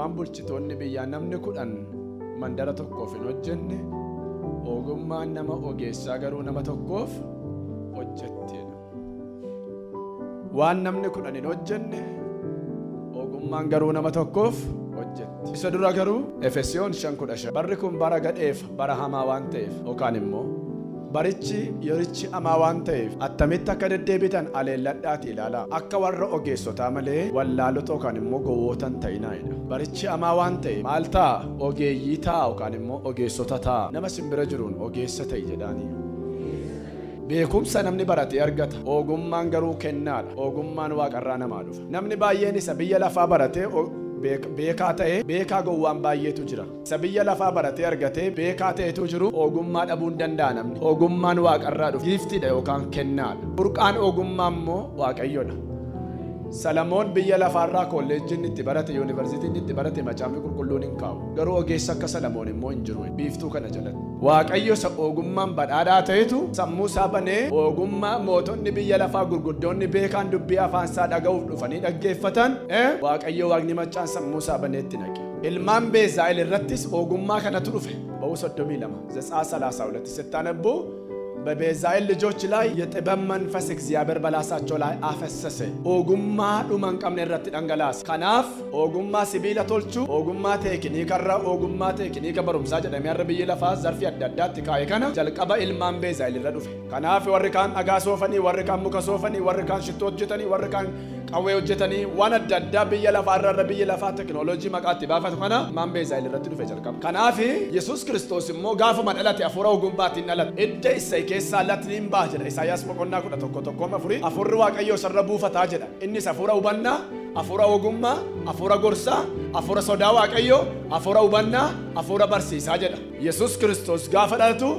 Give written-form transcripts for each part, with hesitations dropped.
ogummaan bulchitoonni biyyaa namni kudhan mandara tokkoof hin hojjenne ogummaan nama ogeessaa garuu nama tokkoof hojjetteedha. Waan namni kudhan hin hojjenne ogummaan garuu nama tokkoof hojjette. Isa dura garuu Efesoon 5:15 barri kun bara gadheef bara hamaa waan ta'eef yookaan immoo barichi yerichi hamaa waan ta'eef attamitti akka deddeebitan aleelladhaati ilaalaa. Akka warra ogeessotaa malee wallaalota yookaan immoo gowwootan ta'inaayidha. Barichi hamaa waan ta'eef maal ta'a? Ogeeyyii ta'a yookaan immoo ogeessota ta'a. Nama simbira jiruun ogeessa ta'i jedhaanii. Beekumsa namni baratee argata. Ogummaan garuu kennaadha. Ogummaan waaqarraa namaa dhufa. Namni baay'een isa biyya lafaa baratee beekaa ta'e beekaa gowwaan baay'eetu jira. Isa biyya lafaa baratee argatee beekaa ta'etu jiru ogummaa dhabuu hin danda'a namni. Ogummaan waaqarraa dhufa. Giiftiidha yookaan kennaadha. Burqaan ogummaa immoo waaqayyoodha. Salamoon biyya lafaarraa kolleejjiin itti barate yuunivarsiitiin itti barate macaafni qulqulluun hin kaa'u. Garuu ogeessa akka Salamoon immoo hin jiru. Biiftuu kana jalatti. Waaqayyo isa ogummaan badhaadhaa ta'etu sammuu isaa banee ogummaa mootonni biyya lafaa gurguddoonni beekaan dubbii afaan isaa dhaga'uuf dhufanii dhaggeeffatan Waaqayyo waaqni maccaan sammuu isaa baneetti naqe. Ilmaan Beezaa'el irrattis ogummaa kanatu dhufe. Ba'uu 32 ዘጸአት 32 ስታነቡ በቤዛኤል ልጆች ላይ የጥበብ መንፈስ እግዚአብሔር በላሳቸው ላይ አፈሰሰ። ኦጉማ ዱመን ቀምነ ረት ደንገላስ ከናፍ ኦጉማ ሲቢላ ቶልቹ ኦጉማ ቴክኒከራ ኦጉማ ቴክኒከ በሩምሳ ጀደም ያረብይ ለፋ ዘርፍ ያዳዳት ካይ ከና ጀልቀባ ኢልማን ቤዛኤል ረዱፍ ከናፍ ወርካን አጋሶፈኒ ወርካን ሙከሶፈኒ ወርካን ሽቶጅተኒ ወርካን ቀዌ ወጀተኒ ዋና ዳዳ በየ ለፋ ረብይ ለፋ ቴክኖሎጂ መቃት ባፈት ከና ማን ቤዛኤል ረዱፍ ጀልቀባ ከናፍ ኢየሱስ ክርስቶስ ሞ ጋፉ ማደላት ያፎራው ጉምባት ይናላት እደይሰይ keessa latiin baa jedha Isaayyaas boqonnaa 11 afurri waaqayyoo sarara buufataa jedha. Innis afura hubannaa, afura ogummaa, afura gorsaa, afura sodaa waaqayyoo, afura hubannaa, afura barsiisaa jedha. Yesuus Kiristoos gaafa dhalatu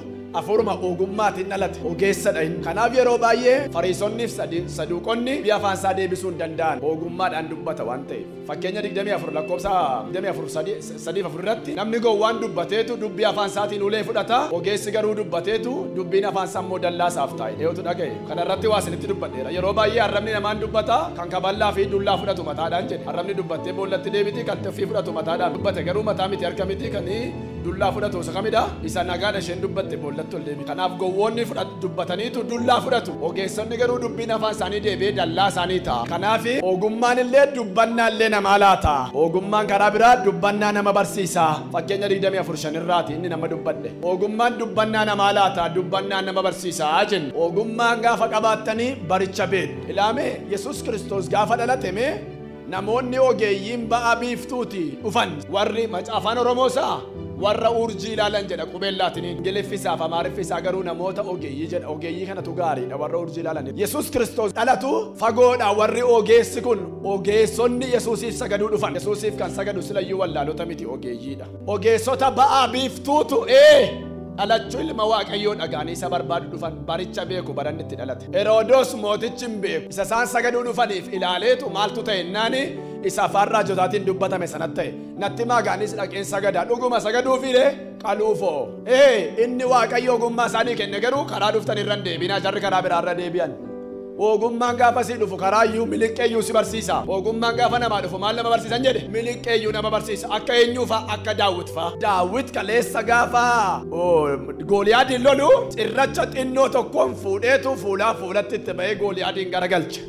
afuruma ogummaatiin dhalate ogeessadha. Kanaaf yeroo baay'ee Fariisonniif Saduuqonni biyya afaan isaa deebisuu hin danda'an ogummaadhaan dubbata waan ta'eef. Fakkeenya 24 lakkoofsa 24 irratti namni gowwaan dubbateetu dubbii afaan isaatiin ulee fudhata. Ogeessi garuu dubbateetu dubbiin afaan isaa immoo dallaasaaf taa'e. Eeyotu dhaga'e. Kana irratti waa isinitti dubbadheera. Yeroo baay'ee arrabni namaan dubbata kan kaballaa fi dullaa fudhatu mataadhaan jedhe. Arrabni dubbattee boollatti deebiti kan tuffii fudhatu mataadhaan dubbate garuu mataa miti harka miti kan dullaa fudhatu isa kamidha? Isa nagaadha isheen dubbatte boollatti ol deebi. Kanaaf gowwoonni dubbataniitu dullaa fudhatu. Ogeessonni garuu dubbiin afaan isaanii deebi'ee dallaa isaanii ta'a. Kanaaf ogummaan illee dubbannaa illee namaa laata. Ogummaan karaa biraa dubbannaa nama barsiisa. Fakkeenya 24 irraati inni nama dubbadhe. Ogummaan dubbannaa namaa laata. Dubbannaa nama barsiisa jenna. Ogummaan gaafa qabaattanii baricha beeku. Ilaame Yesuus Kiristoos gaafa dhalateme namoonni ogeeyyiin ba'a biiftuuti dhufan warri macaafaan Oromoosaa warra urjii ilaalan jedha qubeellaatiin ingiliffisaaf amaariffisaa garuu namoota ogeeyyii jedha. Ogeeyyii kanatu gaariidha warra urjii ilaalan. Yesuus Kiristoos dhalatu fagoodha. Warri ogeessi kun ogeessonni Yesuusiif sagaduu dhufan. Yesuusiif kan sagadu silayyuu wallaalota miti ogeeyyiidha. Ogeessota ba'aa biiftuutu dhalachuu ilma waaqayyoo dhagaanii isa barbaadu dhufan baricha beeku baranni itti dhalate. Herodoos mootichi hin beeku. Isa isaan sagaduu dhufaniif ilaaleetu maaltu ta'e naani isa afaan raajotaatiin dubbatame sanatti ta'e. Natti maagaanis dhaqeen sagadaa dhuguma sagaduufiidhe qaluufoo. Inni waaqayyo ogummaa isaanii kenne garuu karaa dhuftan irran deebinaa jarri karaa biraarra deebi'an. Ogummaan gaafa si dhufu karaayyuu miliqqeeyyuu si barsiisa. Ogummaan gaafa namaa dhufu maal nama barsiisan jedhe? Miliqqeeyyuu nama barsiisa. Akka eenyuufa? Akka Daawit fa'a. Daawit kaleessa gaafa Gooliyaadiin lolu cirracha xinnoo tokkoon fuudheetu fuulaa fuulatti itti ba'ee Gooliyaadiin garagalche.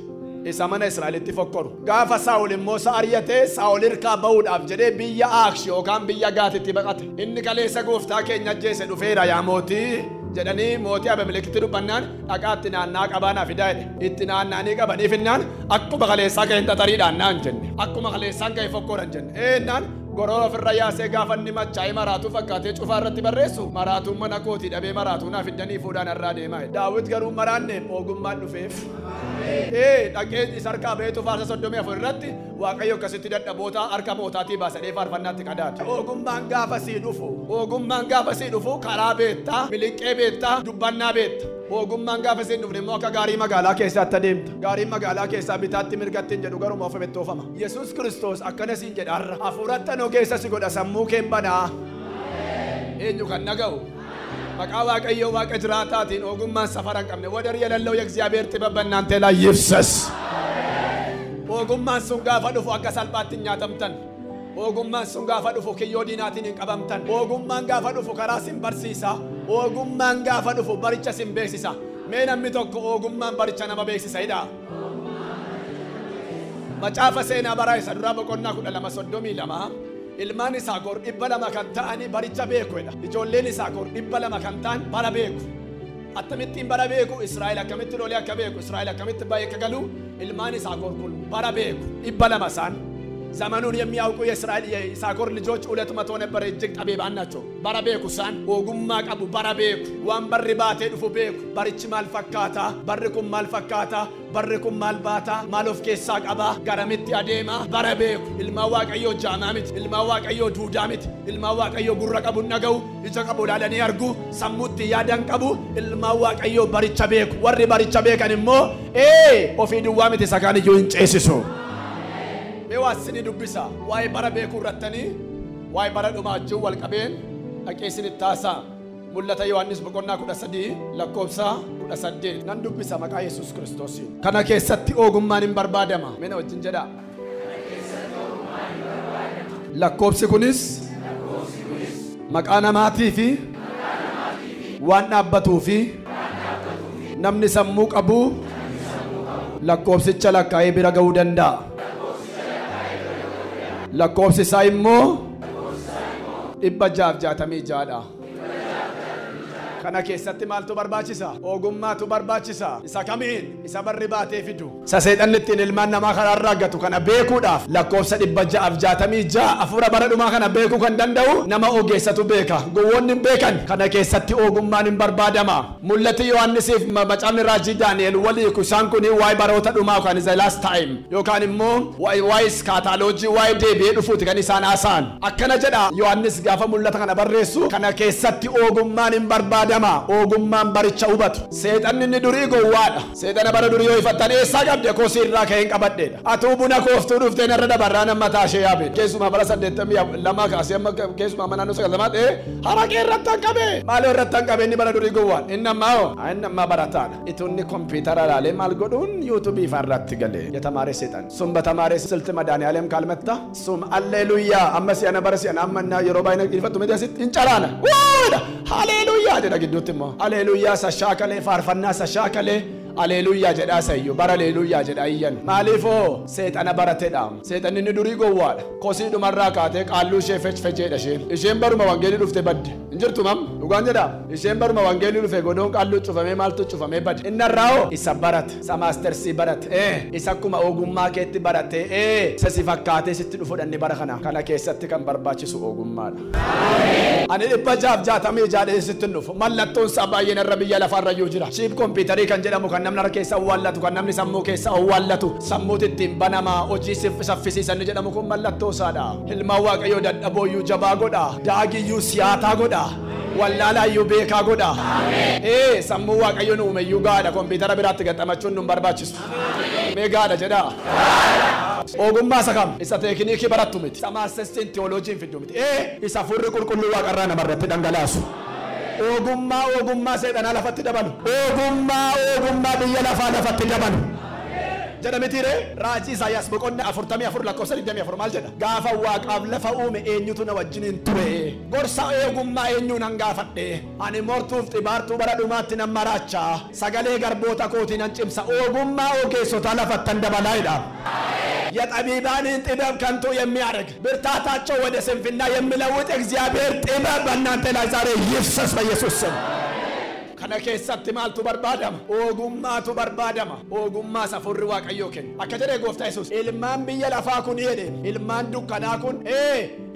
Isa mana Israa'elitti fokkoru. Gaafa Saa'ol immoo isa ari'atee Saa'ol hirkaa ba'uudhaaf jedhee biyya Aakshi yookaan biyya Gaatitti baqate. Inni kaleessa gooftaa keenya ajjeese dhufeera yaa mootii jedhanii mootii Abimelekiti dubbannaan dhaqaatti naannaa qabaanaa fidaa jedhe. Itti naannaanii qabaniif innaan akkuma kaleessaa ga'een xaxariidhaan naan jenne. Akkuma kaleessaan ga'e fokkoran jenne. Naan goroo ofirra yaasee gaafa inni machaa'ee maraatuu fakkaatee cufaa irratti barreessu maraatuun mana kootii dhabee maraatuu naaf iddanii fuudhaan irraa deemaa. Daawit garuu maraanneef ogummaan dhufeef. Dhaqee isa harkaa ba'eetu faarsa 34 irratti waaqayyo akkasitti dadhaboota harka mootaatii baasadee faarfannaatti qadaate. Ogummaan gaafa sii dhufu karaa beektaa, miliqqee beektaa, dubbannaa beekta. Ogummaan gaafa sii dhufu immoo akka gaarii magaalaa keessaatti adeemta. Gaariin magaalaa keessaa bitaatti mirgattiin jedhu garuu moofa bettoofama. Yesuus Kiristoos akkana siin jedha har'a. Hafuurattan ogeessa si godha sammuu keen banaa. Eenyu kan dhaga'u? Maqaa waaqayyoo waaqa jiraataatiin ogummaan safara hin qabne ወደር የሌለው የእግዚአብሔር ጥበብ በእናንተ ላይ ይፍሰስ. ogummaan sun gaafa dhufu akka salphaatti nyaatamtan Ogummaan sun gaafa dhufu kiyyoo diinaatiin hin qabamtan. Ogummaan gaafa dhufu karaa sin barsiisa. Ogummaan gaafa dhufu baricha sin beeksisa. Mee namni tokko ogummaan baricha nama beeksisa hidhaa. Macaafa seenaa bara isa duraa boqonnaa 12:32 ilmaan Yisaakor 200 kan ta'anii baricha beekuudha. Ijoolleen Yisaakor 200 kan ta'an bara beeku. Akkamittiin bara beeku? Israa'el akkamitti lolee akka beeku? Israa'el akkamitti baay'ee akka galu? ilmaan Yisaakor kun bara beeku 200 san ዘመኑን የሚያውቁ የእስራኤል የይሳኮር ልጆች 200 ነበር እጅግ ጠቢባን ናቸው bara beeku san ogummaa qabu bara beeku waan barri baatee dhufu beeku barichi maal fakkaata barri kun maal fakkaata barri kun maal baata maal of keessaa qaba garamitti adeema bara beeku ilma waaqayyoo jaamaa miti ilma waaqayyoo duudaa miti ilma waaqayyoo gurra qabu nagau ija qabu ilaalanii argu sammuutti yaadan qabu ilma waaqayyoo baricha beeku warri baricha beekan immoo ofii duwwaa miti sakaan iyyuu hin ceesisu Mewasini dubbisa waa'ee bara beekuu irrattanii waa'ee bara dhumaachuu wal qabeen dhageessin ittaasa mul'ata Yohaannis boqonnaa 13 lakkoofsa 18 nan dubbisa maqaa Yesuus Kiristoosiin kana keessatti ogummaan hin barbaadama mena wajjin jedha lakkoofsi kunis maqaa namaatii fi waan dhaabbatuu fi namni sammuu qabu lakkoofsicha lakkaa'ee bira ga'uu danda'a lakkoofsi isaa immoo 666 kana keessatti maaltu barbaachisa ogummaatu barbaachisa isa kamiin isa barri baatee fidu isa seexanni ittiin ilmaan namaa kana arraagatu kana beekuudhaaf lakkoofsa 666 afuura bara dhumaa kana beekuu kan danda'u nama ogeessatu beeka gowwoonni beekan kana keessatti ogummaan hin barbaadama mul'ati Yohaannisiif macaafni raajii Daani'el walii isaan kun waa'ee baroota dhumaa kan the last time yookaan immoo waa'ee kaataaloojii waa'ee deebi'ee dhufuuti kan isaan haasa'an akkana jedha Yohaannis gaafa mul'ata kana barreessu kana keessatti ogummaan hin barbaadama ogummaan baricha hubatu seexanni inni durii gowwaadha seexana bara durii yoo ifattan eessaa qabde koosii irraa ka'een qabadheedha atuu buna kooftuu dhuftee narra dabarraa nama taashee yaabe keessumaa bara 82 kaasee amma keessumaa mana naannoo 90 haraqee irratti hanqabe maaloo irratti hanqabe inni bara durii gowwaan inni ammaa barataadha itunni kompiitara laalee maal godhuun yuutuubii irratti galee yatamaaree seexan sun batamaaree silti madaaniyaaleem kaalmetta sun alleluuyaa amma si'ana bara si'ana amma yeroo baay'ina ilfattu miti asitti hin calaana haleluuyaa jedha gidduutti immoo haleluuyaa sashaakalee faarfannaa sashaakalee haleluuyaa jedhaa sayyo bara haleluuyaa jedhaa iyyan maaliifoo seexana barateedha seexanni inni durii gowwaadha kosii dhumarraa kaatee qaalluu ishee fechfecheedha isheen baruma wangeelii dhufte badde hin jirtu mam dhugaan jedha isheen baruma wangeelii dhufe godoon qaalluu cufamee maaltu cufamee badde innarraa'oo isa barate isa maastersii barate isa akkuma ogummaa keetti barate isa si fakkaatee sitti dhufudhanni bara kana keessatti kan barbaachisu ogummaadha ani 666 sitti dhufu mallattoon isaa baay'een irra biyya lafaarra jira chiip kompiitarii kan jedhamu kan namni harka keessa awwaallatu kan namni sammuu keessa awwaallatu sammuutti ittiin banama hojii saffisiisan jedhamu kun mallattoo isaadha ilmaan waaqayyoo dadhabooyyuu jabaa godha daagiyyuu siyaataa godha wallaalaayyuu beekaa godha sammuu waaqayyoo nu uumeyyuu gaadha kompiitara biraatti gaxamachuun nu barbaachisu mee gaadha jedha ogummaa isa kam isa teekiniikii barattu miti isa maasestiin teoloojii fiddu miti isa furri qulqulluu waaqarraa namarratti dhangalaasu ogummaa seexanaa lafatti dabalu ogummaa biyya lafaa lafatti dabalu jedha mitiire raajii Isaayyaas boqonnaa 44 lakkoofsa 24 maal jedha gaafa waaqaaf lafa uume eenyutu na wajjiniin ture gorsa ogummaa eenyuun hangaafadhe ani mortuuf xibaartuu bara dhumaatti nan maraachaa sagalee garboota kootii nan cimsa ogummaa ogeessota lafattan dabalaa'idha የጠቢባንን ጥበብ ከንቱ የሚያደርግ ብርታታቸው ወደ ስንፍና የሚለውጥ እግዚአብሔር ጥበብ በእናንተ ላይ ዛሬ ይፍሰስ በኢየሱስ ስም kana keessatti maaltu barbaadama ogummaatu barbaadama ogummaa safurri waaqayyoo kenna akka jedhe gooftaa Yesuus ilmaan biyya lafaa kun jedhe ilmaan dukkanaa kun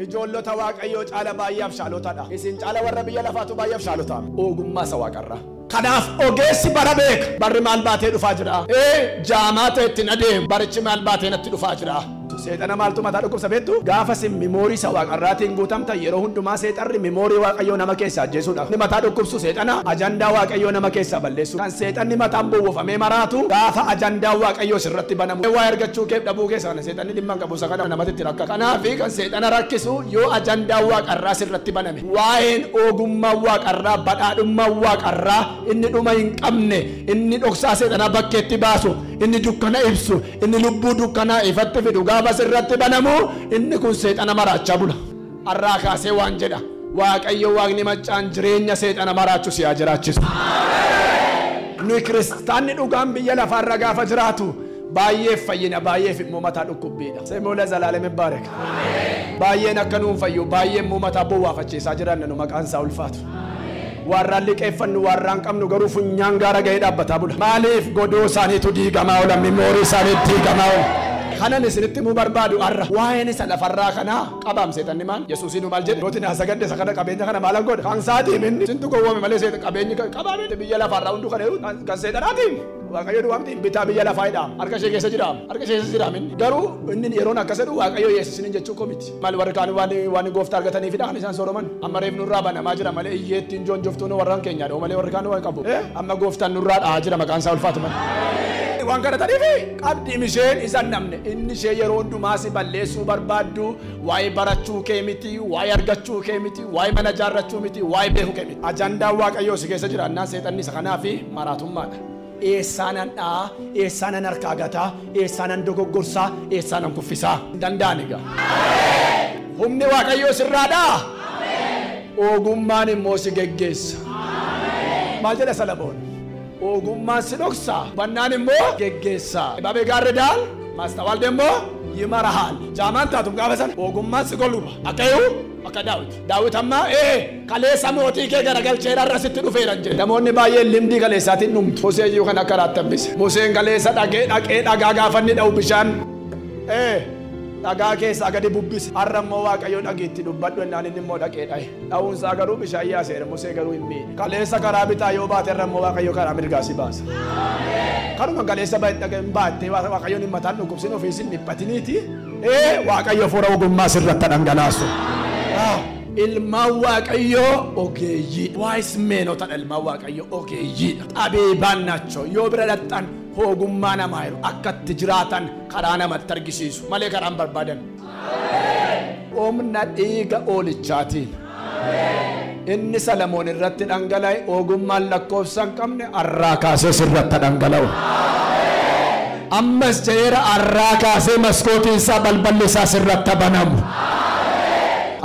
ijoollota waaqayyoo caala baay'eef shaalotadha isin caala warra biyya lafaatu baay'eef shaalota ogummaa isa waaqarraa kanaaf ogeessi bara beeka barri maal baatee dhufaa jira jaamaa ta'e ittiin adeemu barichi maal baatee natti dhufaa jira seexana maaltu mataa dhukkubsa beektu gaafa sin memoorii isa waaqarraatiin guutamta yeroo hundumaa seexarri memoorii waaqayyoo nama keessaa ajjeesuudhaaf ni mataa dhukkubsu seexana ajandaa waaqayyoo nama keessaa balleessu kan seexanni mataan buufamee maraatu gaafa ajandaa waaqayyoo sirratti banamu waa argachuu keef dhabuu keessa kana seexanni dhimma qabu isa kana namatti rakka kanaafi kan seexana rakkisu yoo ajandaa waaqarraa sirratti baname waa'een ogummaa waaqarraa badhaadhummaa waaqarraa inni dhuma hin qabne inni dhoksaa seexana bakkeetti baasu inni dukkana ibsu inni lubbuu dukkanaa ifatti fidu gaafa sirratti banamu inni kun seexana maraachaa bula. Arraa kaasee waan jedha Waaqayyo Waaqni maccaan jireenya seexana maraachu si haa jiraachisu. Nuyi kiristaanni dhugaan biyya lafaarra gaafa jiraatu baay'ee fayyina baay'eef immoo mataa dhukkubbiidha. Seemola zalaalame baarek. Baay'een akka nuun fayyu baay'een immoo mataa bowwaafachiisaa jiran nu maqaan isaa ulfaatu. Warraan liqeeffannu warraan qabnu garuu funyaan gaara ga'ee dhaabbataa bula. Maaliif godoo isaaniitu diigamaa oola moorii isaaniitu diigamaa oola. Kanan isinitti mu barbaadu arra waa'een isa lafarraa kanaa qabaam seetanni maal Yesuusiin maal jedhe yooti naa sagadde isa kana qabeenya kana maalan godha kan saatiin inni sintu gowwoome malee seetan qabeenyi qabaamee biyya lafarraa hundu kana kan seetanaatiin Waaqayyo duwwaamtiin bitaa biyya lafaa hidhaam harka ishee keessa jiraam harka ishee keessa jiraam inni garuu inni yeroon akkas jedhu Waaqayyo Yesuusin jechuu komiti maal warri kaan waan gooftaa argataniifidha kan isaan sooraman amma reef nurraa banamaa jira malee iyyeettiin joonjoftuun warraan keenyaadha malee warri kaan waan qabu amma gooftaan nurraa dhahaa jira maqaan isaa ulfaatu malee waan kadhataniifi qabdi isheen isan namne inni ishee yeroo hundumaa si balleessuu barbaaddu waa'ee barachuu kee miti waa'ee argachuu kee miti waa'ee mana ijaarrachuu miti waa'ee beekuu kee miti ajandaan Waaqayyoo si keessa jira annaan seexanni isa kanaa fi maraatummaadha. Eessaanan dhaa eessaanan harkaa gataa eessaanan dogoggorsaa eessaanan kuffisaa danda'an egaa humni Waaqayyoo sirraadhaa ogummaan immoo si geggeessa maal jedha Salamoon ogummaan si dhoksaa bannaan immoo geggeessaa babe gaarre daal maastawaal demmoo yimarahaal jaamaan taatum gaafa sana ogummaan si golluba akkayuu akka Daawit amma kaleessa mootii kee garagalcheera irra sitti dhufeeran jedhe namoonni baay'een limdii kaleessaatiin dhumtu Musee jiru kan akka raattabbise Museen kaleessa dhaqee dhagaa gaafanni dha'u bishaan dhagaa keessaa gadi bubbise har'a immoo Waaqayyo dhageetti dubbadhu ennaan inni immoo dhaqee dhaye dha'uunsaa garuu bishaan yaaseera Musee garuu hin miine kaleessa karaa bitaa yoo baate har'a immoo Waaqayyo karaa mirgaa si baasa karuma kaleessa baattee Waaqayyoon hin mataan dhukkubsin ofiisin dhiphatiniiti Waaqayyo fuura ogummaa sirratti dhangalaasu. Ilmaan Waaqayyoo ogeeyyii wise men ilmaan Waaqayyoo ogeeyyii xabeebaan nacho yoo bira dhaqxan ogummaa namaa jiru akkatti jiraatan karaa namatti argisiisu malee karaan barbaadan humna dhiiga oolichaatiin inni Salamoon irratti dhangala'e ogummaan lakkoofsa hin qabne arraa kaasee sirratti dhangala'u ammas jeera arraa kaasee maskootiin isaa balballi isaa sirratti banamu.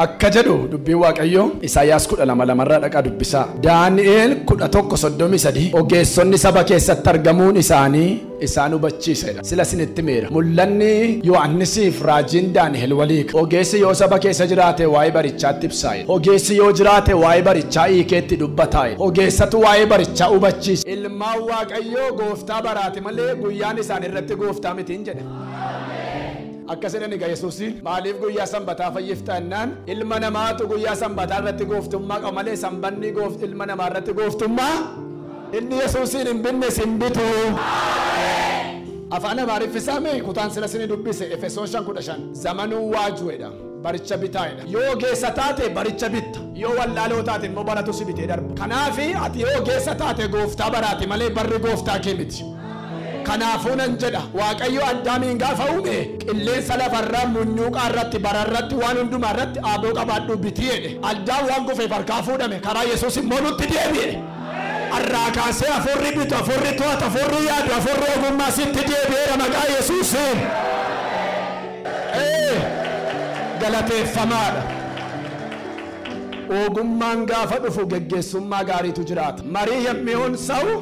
Akka jedhu dubbii Waaqayyoo Isaayyaas 12 irraa dhaqaa dubbisaa Daani'eel 11:33 ogeessonni saba keessatti argamuun isaanii isaan hubachiisedha sila isinitti meera mul'anni Yohannisiif raajiin Daani'eel walii ogeessi yoo saba keessa jiraate waa'ee barichaatti ibsaa'e ogeessi yoo jiraate waa'ee barichaa hiikeetti dubbataa'e ogeessatu waa'ee barichaa hubachiisa ilmaan Waaqayyoo gooftaa baraate malee guyyaan isaan irratti gooftaa mitiin jedhe. Akkasiin egaa Yesuusiin maaliif guyyaa sanbataa fayyifta ennaan ilma namaatu guyyaa sanbataa irratti gooftummaa qaba malee sanbanni ilma namaa irratti gooftummaa inni Yesuusiin hin binne sin bitu. Afaan Amaariffaa mee kutaan sila sini dubbise Efesoon 5:15 zamanuu waajuudha baricha bitaa'edha yoo ogeessa taate baricha bitta yoo wallaaloo taate immoo baratu si bitee darba kanaafi ati yoo ogeessa taate gooftaa baraate malee barri gooftaa kee miti. Kanaafuu nan jedha Waaqayyo Addaamiin gaafa uume qilleensa lafarraa munyuuqaa irratti bararratti waan hundumaa irratti aaboo qabaadhu bitii jedhe Addaam waan gufeef harkaa fuudhame karaa Yesuus immoo nutti deebi'e arraa kaasee afurri bitu afurri to'atu afurri yaadu afurri ogummaa sitti deebi'eera maqaa Yesuusiin galateeffamaadha. Ogummaan gaafa dhufu geggeessummaa gaariitu jiraata marii yemmi'uun sa'u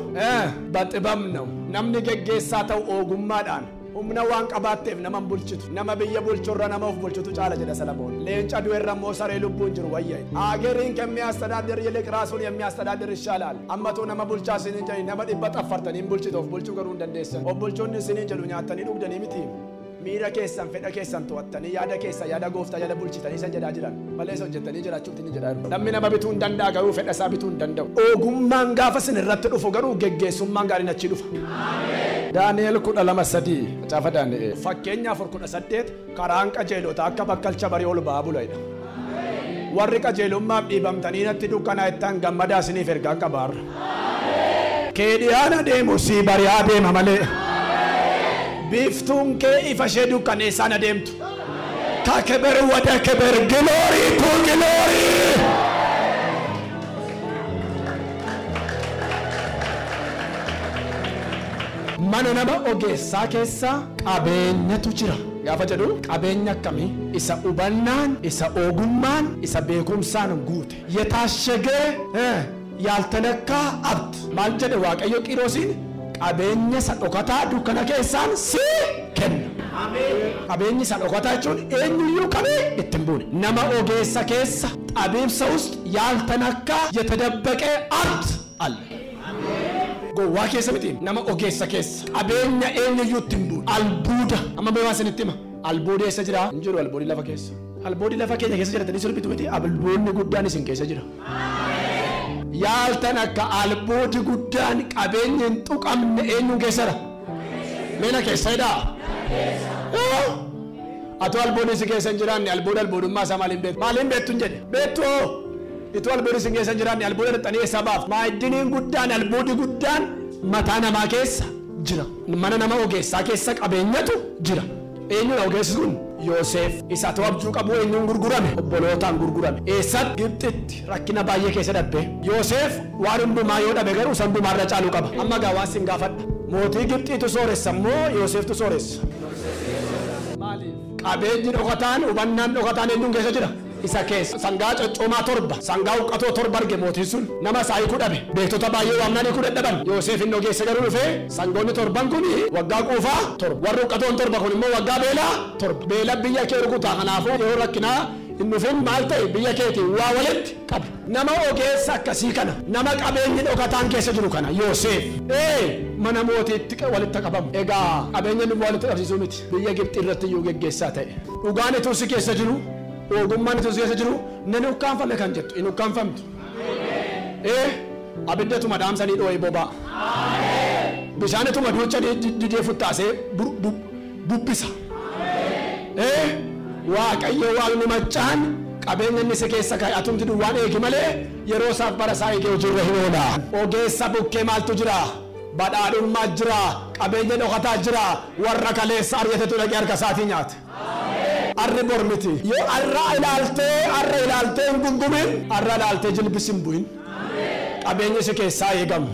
baxibam ነው namni geggeessaa ta'u ogummaadhaan humna waan qabaatteef nama bulchitu nama biyya bulchurra nama of bulchitu caala jedha Salamoon leenca du'eerra immoo saree lubbuun jiru wayyaa ageeriin ከሚያስተዳድር ይልቅ ራሱን የሚያስተዳድር ይሻላል አመቱ nama bulchaa sinin jedhi nama dhibba xaffartaniin bulchitu of bulchuu garuu hin dandeessan of bulchoonni sinin jedhu nyaatanii dhugdanii miti miira keessan fedha keessan to'attanii yaada keessa yaada gooftaa yaada bulchitanii san jedhaa jiran malees hojjettanii jiraachuutti ni jedhaa namni nama bituu hin danda'a garuu fedha isaa bituu hin danda'u ogummaan gaafa sin irratti dhufu garuu geggeessummaan gaariin achi dhufa. Daani'eel 12:3 macaafa Daani'eel fakkeenyaaf 18 karaan qajeelota akka bakkalcha barii ol ba'aa bulayidha warri qajeelummaaf dhiibamtanii natti dukkanaa ittaan gammadaa isiniif ergaan qabaarra keediyaan adeemu sii bari'aa deema malee. Biftuun kee ifa ishee dukkaneessaan adeemtu ከክብር ወደ ክብር ግሎሪ ቱ ግሎሪ mana nama ogeessaa keessa qabeenyatu jira Gaafa jedhu qabeenya akkamii isa hubannaan, isa ogummaan, isa beekumsaan guute. የታሸገ ያልተነካ ሀብት maal jedhe Waaqayyo Qiiroosiin qabeenya isa dhokataa dukkana keessaan si kenna. Qabeenyi isa dhokataa jechuun eenyuyyuu qabee ittiin buune. Nama ogeessa keessa xabiibsa ውስጥ ያልተነካ የተደበቀ ሀብት አለ. Gowwaa keessa miti nama ogeessa keessa qabeenya eenyuyyuu ittiin buune. Albuuda amma beekaa isinitti hima. Albuudi eessa jira? Hin jiru albuudi lafa keessa. Albuudi lafa keenya keessa jiratanii sirbitu miti. Albuudni guddaan isin keessa jira. Yaaltan akka albuudi guddaan qabeenyi hin tuqamne eenyuun keessadha? Meena keessadha? Atoo albuudi isin keessa hin jiraanne albuudummaa isaa maaliin beektu? Maaliin beektu hin jedhe? Beektu hoo? Itoo albuudi isin keessa hin jiraanne albuuda dhaqxanii eessaa baaftu? Maa'idiniin guddaan albuudi guddaan mataa namaa keessa jira. Mana nama ogeessaa keessa qabeenyatu jira. Eenyuun ogeessi sun? Yoosef isa to'abjuu qabu eenyuun gurgurame? Obbolootaan gurgurame. Eessatti? Gibxitti rakkina baay'ee keessa darbe. Yoosef waan hundumaa yoo dhabe garuu san hundumaarra caaluu qaba. Amma gaawaan sin gaafadha. Mootii Gibxiitu sooressa moo Yooseftu sooressa? Maaliif? Qabeenyi dhokataan, hubannaan dhokataan eenyuun keessa jira? Isa keessa. Sangaa coccoomaa torba, sangaa huqqatoo torba arge mootiin sun. Nama saayii kudhabe. Beektota baay'ee waamnanii kudhadhaban. Yoosef inni ogeessa garuu dhufee sangoonni torban kun waggaa quufaa torba. Warri huqqatoon torba kun immoo waggaa beelaa torba. Beela biyya kee rukutaa. Kanaafuu yoo rakkinaa hin dhufin maal ta'e biyya keetiin waa walitti qabu. Nama ogeessa akkasii kana, nama qabeenyi dhokataan keessa jiru kana Yoosef mana mootiitti walitti qabamu. Egaa qabeenya nu walitti qabsiisuu miti. Biyya Gibxii irratti iyyuu geggeessaa ta'e. Dhugaan ituu si keessa jiru. Ogummaan itti keessa jiru nan ukkaanfame kan jettu in ukkaanfamtu. Abiddatu madaamsanii dhoo'ee boba'a. Bishaanitu maduucha didee futtaasee bubbisa. Waaqayyo waaqni machaan qabeenya inni si keessa kaa'e atumti duwwaan eegi malee yeroo isaaf bara isaa eegee hojiirra hin oola. Ogeessa bukkee maaltu jira? Badhaadhummaa jira. Qabeenya dhokataa jira. Warra kaleessa argatetu dhaqee harka isaatii nyaata. Arri mormiti. Yoo arra ilaaltee hin gungumin, arra ilaaltee jilbisi hin bu'in. Qabeenyi si keessaa eegamu.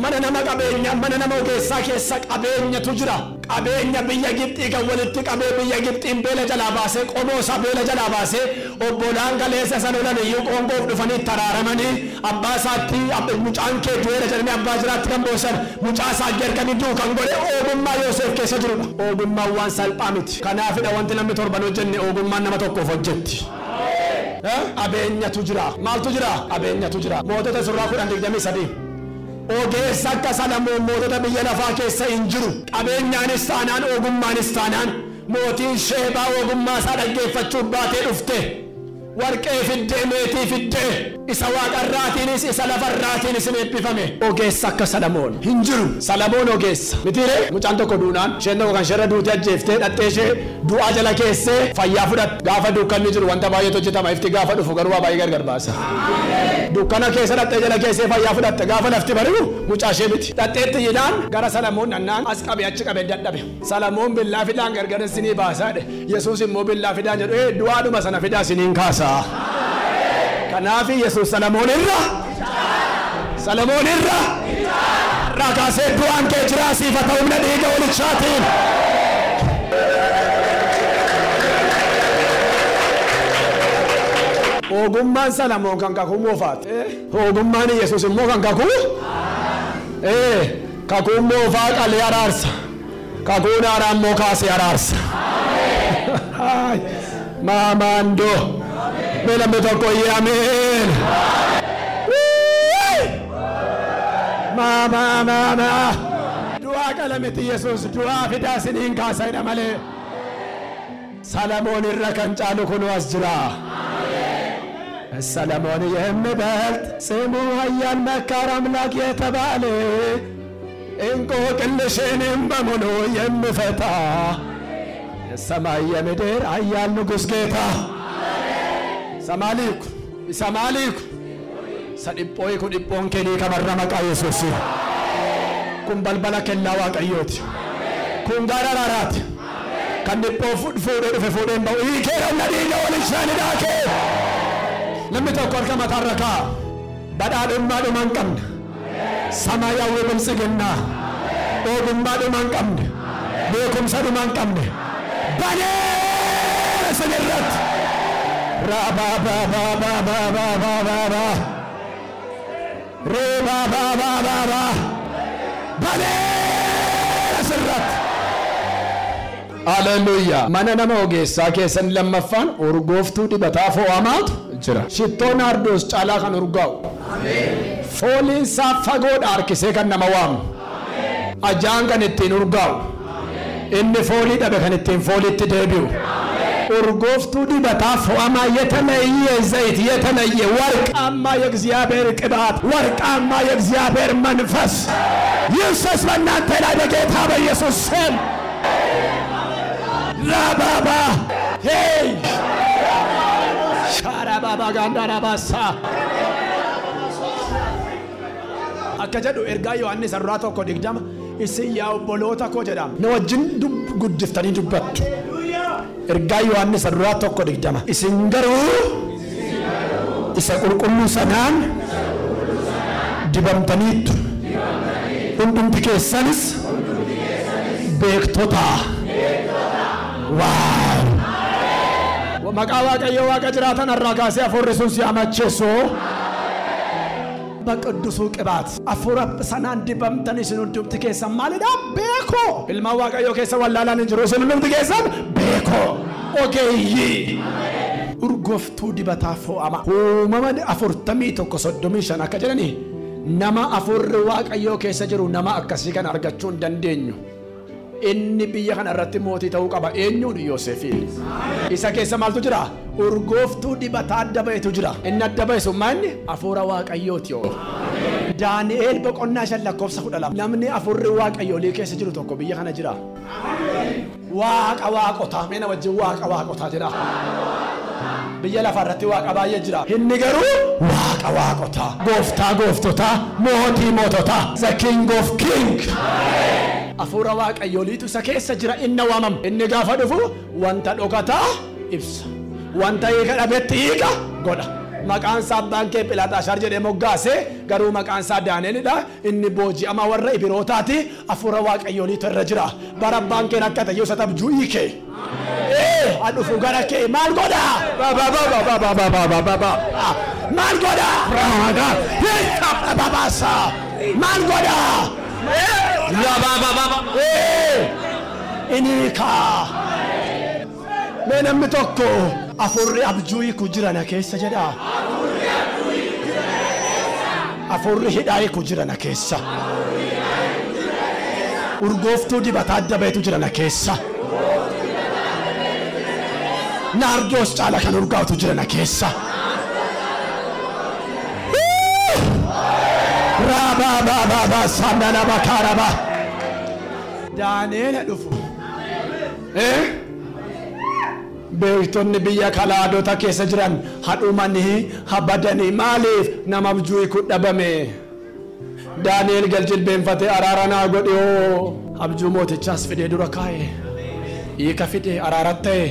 Mana nama qabeenya, mana nama ogeessaa keessa qabeenyatu jira. Qabeenya biyya Gibxii kan walitti qabee biyya Gibxiin beela jalaa baasee qomoo isaa beela jalaa baasee obbolaan galeessa san olan iyyuu qoongoof dhufanii taraaramanii abbaa isaatti mucaan kee du'eera jedhanii abbaa jiraatti kan boosan mucaa isaa harkanii duu kan godhe ogummaa Yoosef keessa jirudha. Ogummaan waan salphaa miti. Kanaafidha wanti namni torban hojjenne ogummaan nama tokkoof hojjetti. Qabeenyatu jira. Maaltu jira? Qabeenyatu jira. Mootota surraa 10:23. Ogeessa akka Salamoon mootota biyya lafaa keessa hin jiru. Qabeenyaanis taanaan ogummaanis taanaan mootiin Sheebaa ogummaa isaa dhaggeeffachuuf baatee dhufte. Warqee fiddee meetii fiddee isa waaqarraatiinis isa lafarraatiinis hin eebbifame. Ogeessa akka Salamoon hin jiru. Salamoon ogeessa mitiiree mucaan tokko duunaan isheen tokko kan sherra duuti ajjeeftee dhattee ishee du'aa jala keessee fayyaa fudhatte. Gaafa dukkanni jiru wanta baay'eetu hojjetama ifti gaafa dhufu garuu waa baay'ee gargar baasa. Dukkana keessa dhattee jala keessee fayyaa fudhatte gaafa lafti bari'u mucaa ishee miti. Dhatteetti yidaan gara Salamoon nannaan as qabe achi qabe dadhabe. Salamoon billaa fidaan gargar isinii baasaadhe. Yesuus immoo billaa fidaan jedhu du'aadhuma sana fidaa isiniin kaasa. Kanaafi Yesuus Salamoon irra raakaasee du'aan kee jiraa siifa ta'umna dhiiga walichaatiin. Ogummaan Salamoon kan kakuu moofaati. Ogummaan Yesuus immoo kan kakuu kakuu moofaa qalee araarsa. Kakuu naaraa immoo kaasee araarsa. Maamaandoo. Belambe tokko ameen. Mama. Du'aa qalameti Yesuus du'aa fidaa isiniin kaasaidha malee. Salamoon irra kan caalu kun as jira. ሰለሞን የሚበልጥ ስሙ ኃያል መካር አምላክ የተባለ እንቆቅልሽንም በሙሉ የሚፈታ የሰማይ የምድር ኃያል ንጉሥ ጌታ ሰማሊኩ ሰድጶይ ኩድጶን ከኒ ከመረመቃ ኢየሱስ ኩን በልበላ ከላ ዋቀዮት ኩን ጋራራራት ከንድጶ ፉደን በው ይኬረና ዲጋ ወልሻን ዳኬ لم تكن كما تركا بدأ ما دمان كمد سمايا وبمسجنا أو بما دمان كمد بيكم سدمان كمد bane sanirat ra ba ba ba ba ba ba ba ba ba re ba ba ba ba ba bane sanirat. Hallelujah. Mana nama ogeessaa keessan lammaffaan urgooftuu dibataa fo'amaatu jira. Shittoon naardoos caalaa kan urgaa'u. Fooliin isaa fagoodha harkisee kan nama waamu. Ajaan kan ittiin urgaa'u. Inni foolii dhabe kan ittiin fooliitti deebi'u. Urgooftuu dibataa fo'amaa የተለየ ዘይት የተለየ ወርቃማ የእግዚአብሔር ቅባት ወርቃማ የእግዚአብሔር መንፈስ ይፍሰስ በእናንተ ላይ በጌታ በኢየሱስ ስም። La baba, hey, shara baba gandara basa. Akajadu erga Yohannis arrato ko digdama isi ya bolota ko jedam. No jindu guddiftani dubbattu. Erga Yohannis arrato ko digdama isin garu isa qulqullu sanaan dibamtaniitu hundumti keessanis beektota. Wow. Maqaa waaqayyo waaqa jiraatan irraa kaasee hafuurri sun si amacheessu. Baqaddusu qibaat hafuura sanaan dibamtan isin hundumti keessan maalidha beekoo. Ilma waaqayyo keessa wallaalaan hin jiru isin hundumti keessan beekoo. Ogeeyyi. Urgooftuu dibataa fo'ama. Uumama 41-35 akka jedhani nama hafuurri waaqayyo keessa jiru nama akkasii kan argachuu hin dandeenyu. Inni biyya kana irratti mootii ta'uu qaba. Eenyuun Yoosefiin isa keessa maaltu jira? Urgooftuu dibataa adda bahetu jira. Inni adda bahe sun maanni hafuura waaqayyooti. Daani'eel boqonnaa 5:12 namni hafuurri waaqayyoolii keessa jiru tokko biyya kana jira. Waaqa waaqotaa meena wajjin waaqa waaqotaa jira. Biyya lafa irratti waaqa baay'ee jira. Inni garuu waaqa waaqotaa, gooftaa gooftotaa, mootii moototaa, the king of king. Afuura waaqayyooliitu isa keessa jira. Inni waamam inni gaafa dhufu wanta dhokataa ibsa, wanta hiika dhabetti hiika godha. Maqaan isaa abbaan kee Phiilaaxaashaar jedhee moggaase garuu maqaan isaa Daani'elidha. Inni booji'ama warra Ibrootaati. Afuura waaqayyooliitu irra jira. Bara abbaan kee akka ta'e yoo satabjuu hiike adhufu gara kee maal godha? Maal godha? Maal godha? La baba baba inika menamni tokko afurri abjuu ku jira na keessa jedha. Afurri hidhaa ku jira na keessa. Urgooftuu dibataa adda bahetu jira na keessa. Naardoos caala kan urgaatu jira na keessa. Raba baba baba sandana bakaraba. Daani'eel dhufu. Beektonni biyya kalaadota keessa jiran hadhumanii habadanii maaliif nama abjuu ku dhabame. Daani'eel galjilbeenfatee araara naa godhoo abjuu mootichaas fidee dura kaa'e. Hiika fidee araarat ta'e.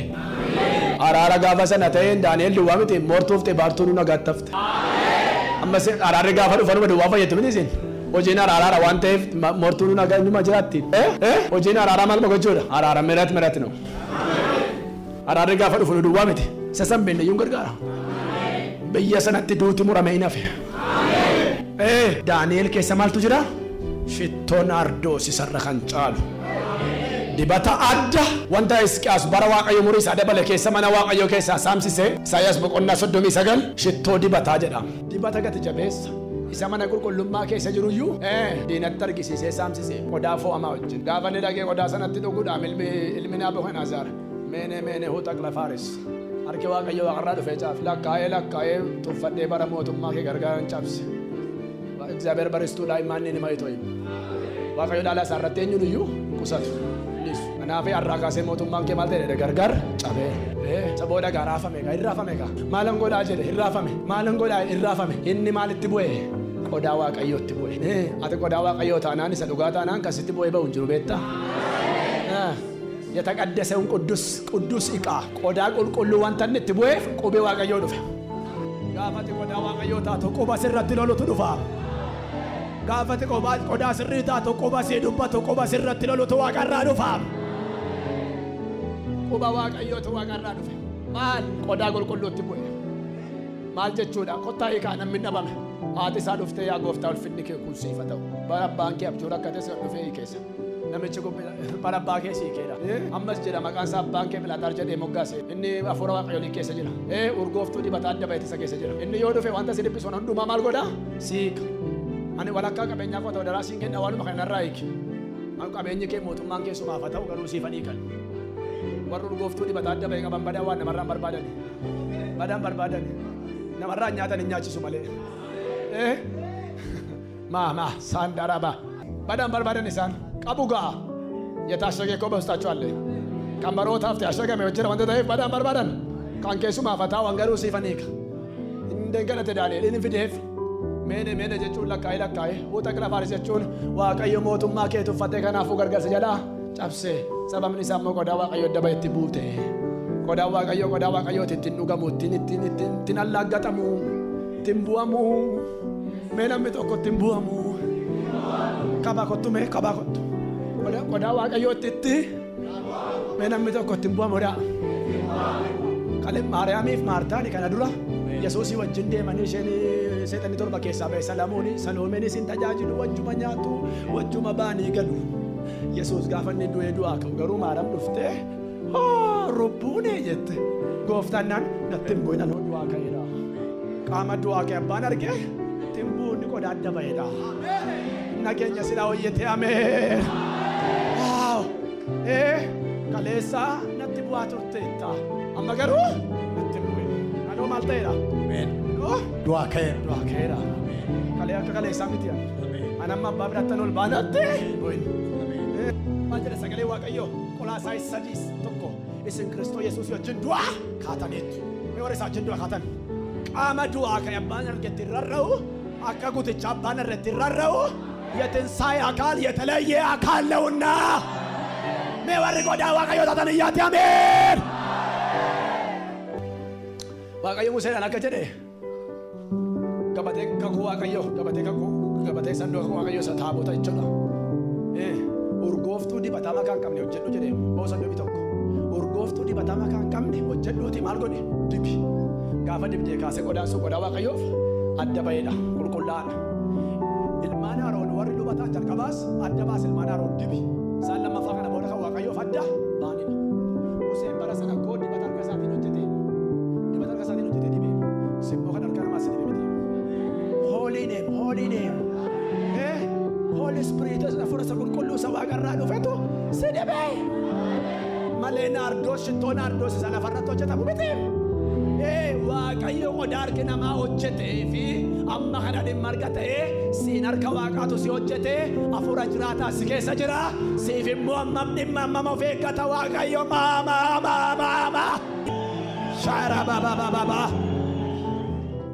Araara gaafa sana ta'een Daani'eel duwwaa miti moortuuf ta'e baartuu nu nagaattafte. Amma se araarri gaafa dhufanu duwwaa fayyadamte miti isin. Hojiin araara waan ta'eef moortuu nu numa jiraatti. Hojiin araara maal gochuudha? Araara mirat no. Araarri gaafa dhufanu duwwaa miti. Sasan beenne yuun gargaara. Biyya sanatti duuti murame hin hafe. Daani'eel keessa maaltu jira? Shittoon naardoos isarra kan caalu. Dibata adda wanta Hisqiyaas bara waaqayyo murii isaa dabale keessa mana waaqayyo keessa saamsise. Isaayyaas boqonnaa 39 shittoo dibataa jedhama. Dibata gati jabeessa isa mana qulqullummaa keessa jiruyyuu diinatti argisiisee saamsise qodaa fo'amaa wajjin. Gaafa inni dhaqee qodaa sanatti dhuguudhaan ilmi Naabukodonosor meene huuxaqla faares harki waaqayyo waaqarraa dhufee caaf lakkaa'ee tuffadhee bara mootummaa kee gargaaran cabse. እግዚአብሔር በርስቱ ላይ ማንንም አይተውም። waaqayyo dhaala isaa irratti eenyuyyuu qusatu. Kanaaf arraakaasee mootummaan kee maal ta'e gargar cabee sabooda garaafame irraafame maalan godhaa jedhe irraafame inni maalitti bu'e qodaa waaqayyootti bu'e. Ati qodaa waaqayyoo taanaan isa dhugaa taanaan kasitti bu'ee ba'u hin jiru beektaa? የተቀደሰውን ቅዱስ ዕቃ ቆዳ ቁልቁሉ ዋንተን ትቡኤፍ ቆቤ waaqayዮ ዱፈ ጋፋቲ ቆዳ waaqayዮ ታቶ ቆባ ስራት ለሎቱ ዱፋ ጋፋቲ ቆዳ ስሪታ ቶ ቆባ ሲዱባ ቶ ቆባ ስራት ለሎቱ ዋቀራ ዱፋ quba waaqayyootu waaqarraa dhufe maal qodaa qulqulluutti bu'e maal jechuudha kottaa hiikaa namni dhabame haati isaa dhuftee yaa gooftaa ulfinni kee kun siif haa ta'u bara abbaan kee abjuu rakkate si dhufee hiikeessa namichi kun bara abbaa kee siikeedha ammas jedha maqaan isaa abbaan kee Phiilaaxoos jedhee moggaase inni hafuura waaqayyoo keessa jira urgooftuu dibata adda baheeti isa keessa jira inni yoo dhufe wanta si dhiphisu hundumaa maal godha siika ani walakkaa qabeenyaa koo ta'u daraasiin kenna waanuma kanarraa hiiki an qabeenyi kee mootummaan kee sumaaf haa ta'u garuu siif hiikan warri urgooftuu dibata adda bahee qaban badaa waan namarraan barbaadani badaan barbaadani namarraan nyaatan hin nyaachisu malee maa saan daraba badaan barbaadan isaan qabu ga'a የታሸገ እኮ በውስጣቸው kan barootaaf taashagame hojjeta wanta ta'eef badaan barbaadan kan keessumaaf haa ta'u garuu siifan hiika hin galate Daani'el inni fideef meene jechuun lakkaa'ee uta qila faaris jechuun waaqayyo mootummaa kee tuffatee kanaafuu gargaarsa jedhaa cabsee sababni isaa immoo qodaa waaqayyo daba itti buute qodaa waaqayyo ittiin dhugamu ittiin allaggatamu ittiin bu'amu mee namni tokko ittiin bu'amu qabaa kottu qodaa waaqayyo itti mee namni tokko ittiin bu'amudha kan Maariyaamiif Maartaan kana dura Yesuusii wajjin deemanii isheen seexanni torba keessaa ba'e Saloomeenis hin tajaajilu wajjuma nyaatu wajjuma baanii galu Yesuus gaafa inni du'ee du'aa ka'u garuu Maariyaam dhuftee rubbuun jette gooftaan natti hin bu'in anoo du'aa ka'eedha qaama du'aa ka'e abbaan argee ittiin bu'uun qodaa adda ba'eedha nageenya silaa hoyyete ameen kaleessa natti bu'aa turteetta amma garuu natti hin bu'in anoo maal ta'eedha du'aa ka'eedha kalee akka kaleessaa miti anamma abbaa birattan ol baanatti bu'in maal jedha sagalee waaqayyoo Qolaasaayis 3:1 isin Kiristoos Yesuus wajjin du'aa kaataniitu mee warra isaa wajjin du'aa kaatan qaama du'aa ka'e abbaan argetti rarra'u akka guuticha abbaan irratti rarra'u የትንሣኤ አካል የተለየ አካል ነውና ሜወር ጎዳ ዋቀዮ ታታንያት አሜን ዋቀዮ ሙሴን አከጀደ ገበቴ ከኩ ዋቀዮ ገበቴ ሰንዶ ዋቀዮ ሰታቦታ ይችላ ኡርጎፍቱ ዲበታ ማካን ቀምኔ ወጀዱ ጀደ ቦሰንዶ ቢቶኮ ኡርጎፍቱ ዲበታ ማካን ቀምኔ ወጀዱቲ ማልጎዲ ዲቢ ጋፈ ዲብዴ ካሴ ጎዳንሱ ጎዳ ዋቀዮ አደባይዳ ቁልቁላና ilmaan Aroon warri lubataan jalqabaas adda baas ilmaan Aroon dibi isaan lammaffaa kana booda kan waaqayyoof adda baanidha Museen bara sana koo dibata harka isaatiin hojjetee dibee simboo kan harka namaas dibee miti holy name holy spirit hafuura isa qulqulluu isa waaqarraa dhufetu si dibee malee naardoos shittoo naardoos isa lafarratti hojjetamu miti waaqayyo qodaa harki namaa hojjetee fi amma kana dhimma argatee siin harka waaqaatu si hojjetee hafuura jiraataa si keessa jira siif immoo ammam dhimma ammam of eeggata waaqayyo maama shaara